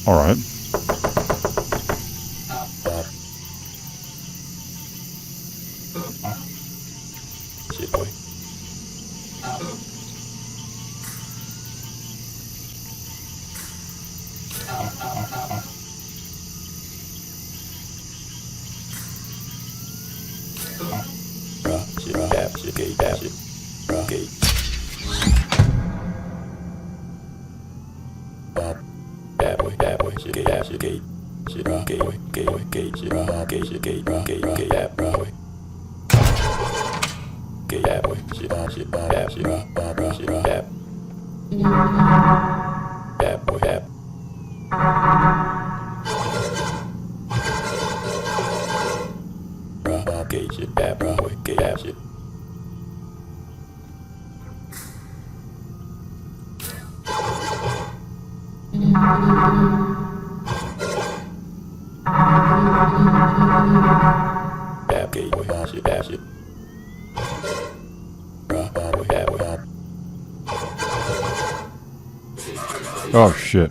All right. Oh shit.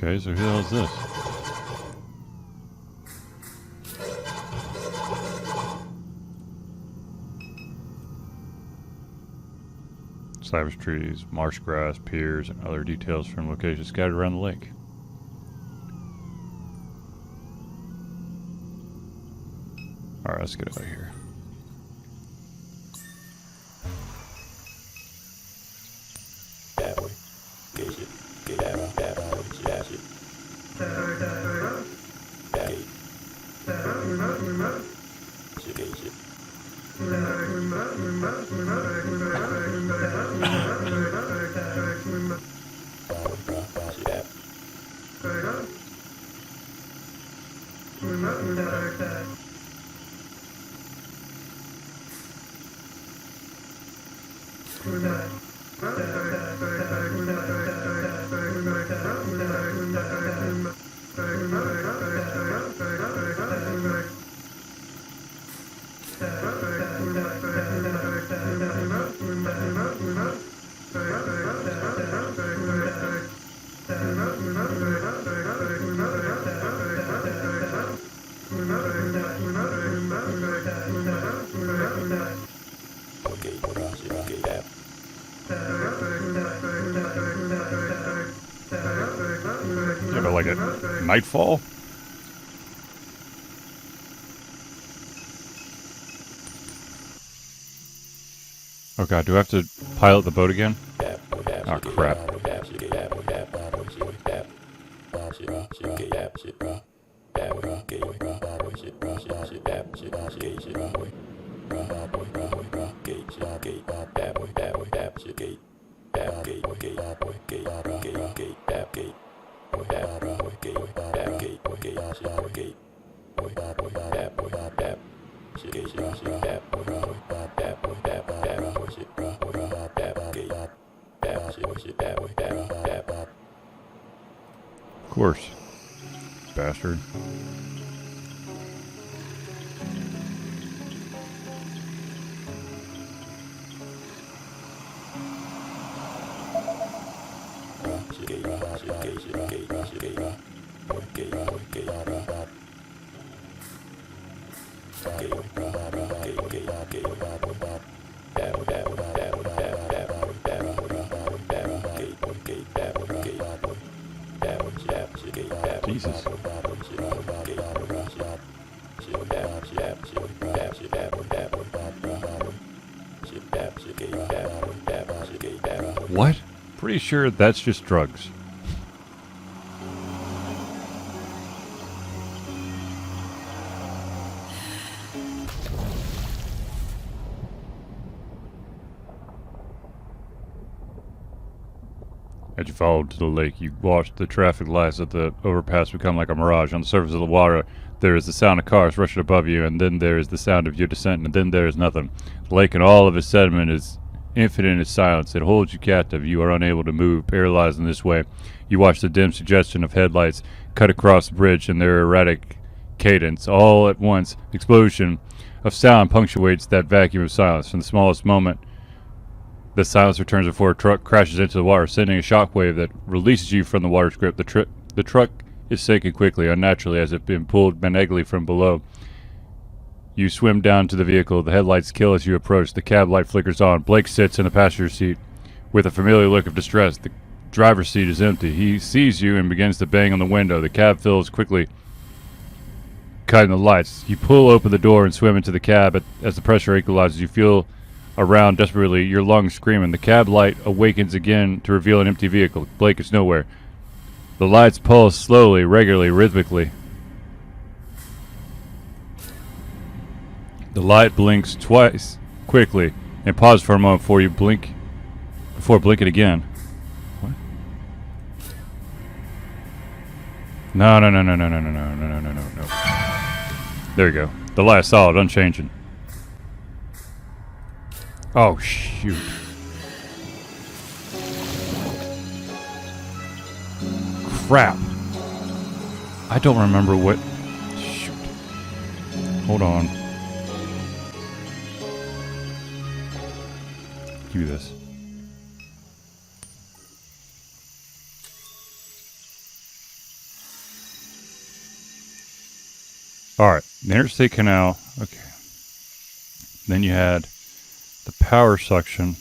Okay, so who the hell is this? Cypress trees, marsh grass, piers, and other details from locations scattered around the lake. Alright, let's get out of here. Yeah, but like at nightfall? Oh god, do I have to pilot the boat again? Oh crap. Of course. Bastard. Jesus. What? Pretty sure that's just drugs. As you followed to the lake, you watched the traffic lights at the overpass become like a mirage. On the surface of the water, there is the sound of cars rushing above you, and then there is the sound of your descent, and then there is nothing. The lake and all of its sediment is infinite in its silence. It holds you captive. You are unable to move, paralyzed in this way. You watch the dim suggestion of headlights cut across the bridge in their erratic cadence. All at once, explosion of sound punctuates that vacuum of silence. From the smallest moment, the silence returns before a truck crashes into the water, sending a shockwave that releases you from the water's grip. The truck is sinking quickly, unnaturally, as if being pulled magnetically from below. You swim down to the vehicle. The headlights kill as you approach. The cab light flickers on. Blake sits in the passenger seat with a familiar look of distress. The driver's seat is empty. He sees you and begins to bang on the window. The cab fills quickly, cutting the lights. You pull open the door and swim into the cab. As the pressure equalizes, you feel around desperately, your lungs screaming. The cab light awakens again to reveal an empty vehicle. Blake is nowhere. The lights pulse slowly, regularly, rhythmically. The light blinks twice, quickly, and pauses for a moment before blinking again. What? No. There you go. The light's solid, unchanging. Oh, shoot. Crap. I don't remember what... Shoot. Hold on. Give me this. Alright, the interstate canal. Okay. Then you had the power suction.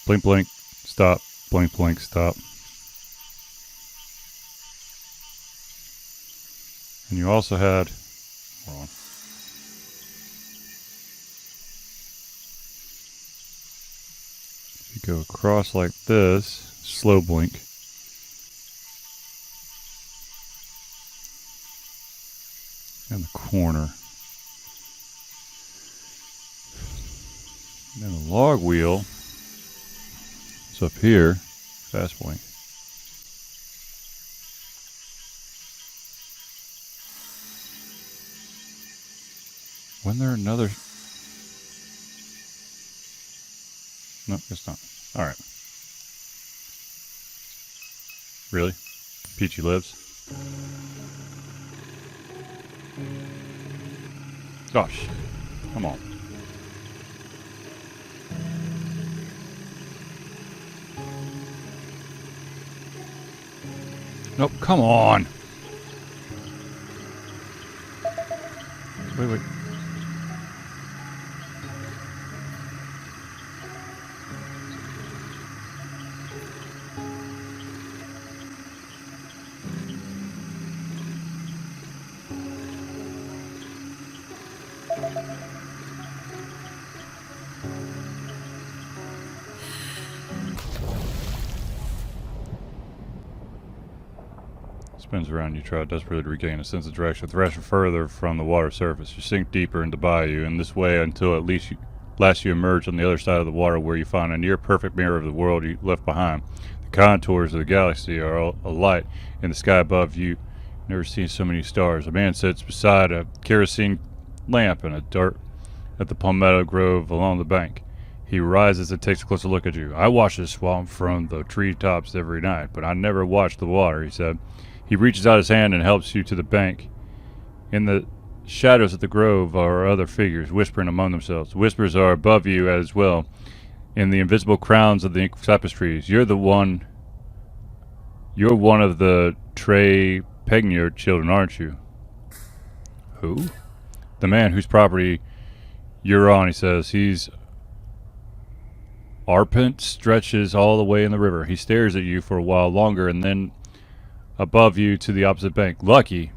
Blink, blink, stop. Blink, blink, stop. And you also had, hold on. If you go across like this, slow blink. In the corner. And then the log wheel is up here, fast blink. Wasn't there another? No, it's not. Alright. Really? Peachy lives? Gosh. Come on. Nope, come on. Wait. Spins around, you try desperately to regain a sense of direction, thrashing further from the water surface. You sink deeper into the bayou, in this way until at last you emerge on the other side of the water, where you find a near-perfect mirror of the world you left behind. The contours of the galaxy are all alight in the sky above you. Never seen so many stars. A man sits beside a kerosene lamp in a dirt at the palmetto grove along the bank. He rises and takes a closer look at you. I watch this swamp from the treetops every night, but I never watch the water, he said. He reaches out his hand and helps you to the bank. In the shadows of the grove are other figures whispering among themselves. Whispers are above you as well, in the invisible crowns of the cypress trees. You're one of the Trey Pegniard children, aren't you? Who? The man whose property you're on, he says. He's Arpent stretches all the way in the river. He stares at you for a while longer and then above you to the opposite bank. Lucky,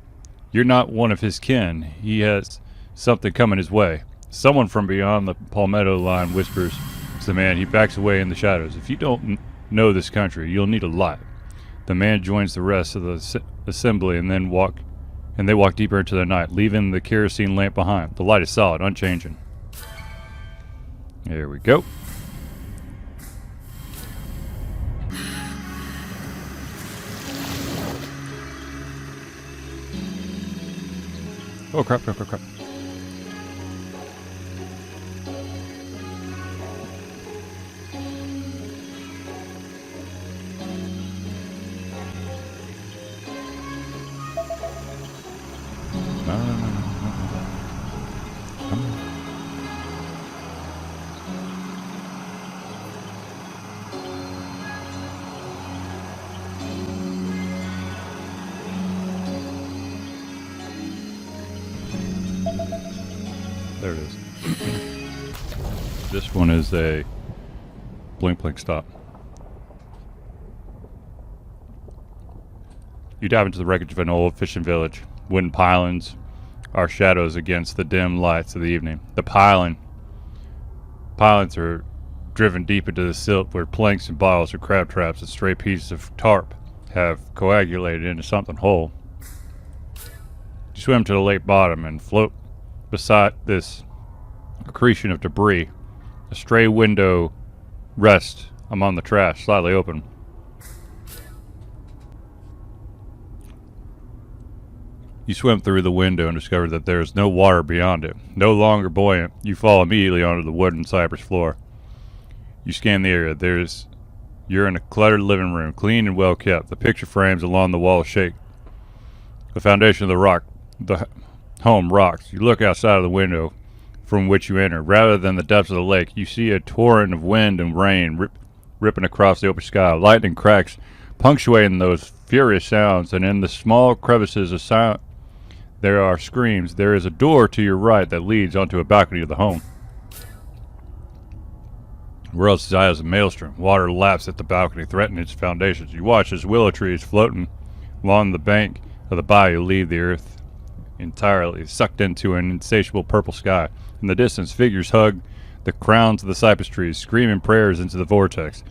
you're not one of his kin. He has something coming his way. Someone from beyond the palmetto line whispers to the man. He backs away in the shadows. If you don't know this country, you'll need a light. The man joins the rest of the assembly and they walk deeper into the night, leaving the kerosene lamp behind. The light is solid, unchanging. Here we go. Oh, crap. No. Come on. There it is. This one is a blink stop. You dive into the wreckage of an old fishing village. Wooden pylons are shadows against the dim lights of the evening. The pylons are driven deep into the silt where planks and bottles of crab traps and stray pieces of tarp have coagulated into something whole. You swim to the lake bottom and float beside this accretion of debris. A stray window rests among the trash, slightly open. You swim through the window and discover that there is no water beyond it. No longer buoyant, you fall immediately onto the wooden cypress floor. You scan the area. You're in a cluttered living room, clean and well kept. The picture frames along the wall shake. The foundation of the home rocks. You look outside of the window from which you enter. Rather than the depths of the lake, you see a torrent of wind and rain ripping across the open sky. Lightning cracks punctuating those furious sounds, and in the small crevices of sound there are screams. There is a door to your right that leads onto a balcony of the home. Where else is a maelstrom? Water laps at the balcony, threatening its foundations. You watch as willow trees floating along the bank of the bayou leave the earth entirely, sucked into an insatiable purple sky. In the distance, figures hug the crowns of the cypress trees, screaming prayers into the vortex.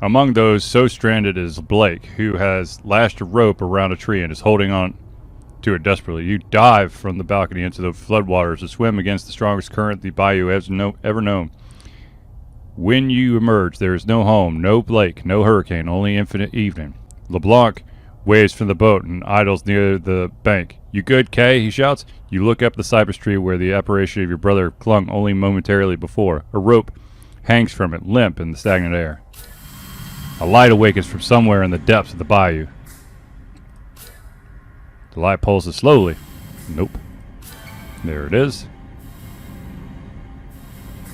Among those so stranded is Blake, who has lashed a rope around a tree and is holding on to it desperately. You dive from the balcony into the floodwaters to swim against the strongest current the bayou has ever known. When you emerge, there is no home, no Blake, no hurricane, only infinite evening. LeBlanc waves from the boat and idles near the bank. You good, Kay? He shouts. You look up the cypress tree where the apparition of your brother clung only momentarily before. A rope hangs from it, limp in the stagnant air. A light awakens from somewhere in the depths of the bayou. The light pulses slowly. Nope. There it is.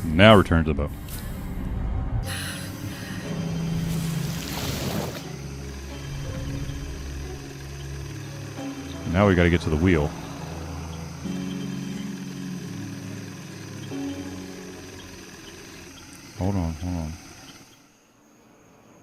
Now return to the boat. Now we got to get to the wheel. Hold on.